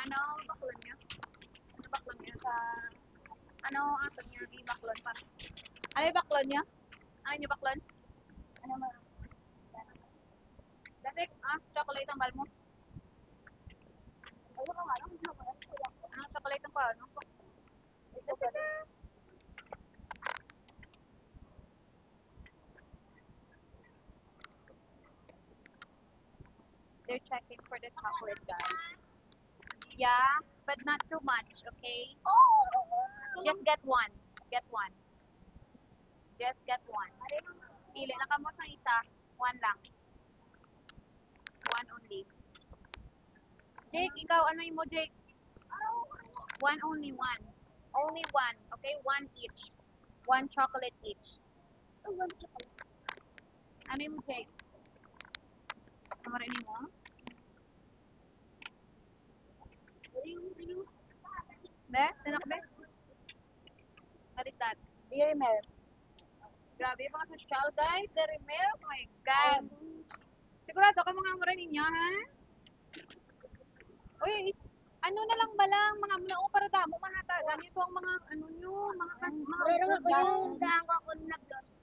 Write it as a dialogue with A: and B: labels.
A: Ano baklon niya? Ano baklon niya sa... Ano ato niya di baklon pa? Ano yung baklon niya? Ano yung baklon?
B: Ano mo?
A: Kasi, chocolate ang bal mo.
B: Ayun ko nga lang.
A: Ano, chocolate ang pa, ano?
B: Ito ba?
A: They're checking for the chocolate, guys. Yeah, but not too much, okay? Just get one. Get one. Just get one. Pili na ka mo sa isa. One lang. One only. Jake, ikaw ano mo, Jake? One only one. Only one. Okay, one each. One chocolate each. Ano mo, Jake? Ano rin mo? Be? Tanak be? What is that?
B: Dairy milk.
A: Grabe yung mga social, guys. Dairy milk. Oh my God. Sigurado ka mga amore ninyo, ha? Uy, ano na lang balang mga muna para damo mahata. Ganito ang mga ano nyo, mga
B: Meron
A: food
B: ako
A: gas.
B: yung daan ko ako nag-lost.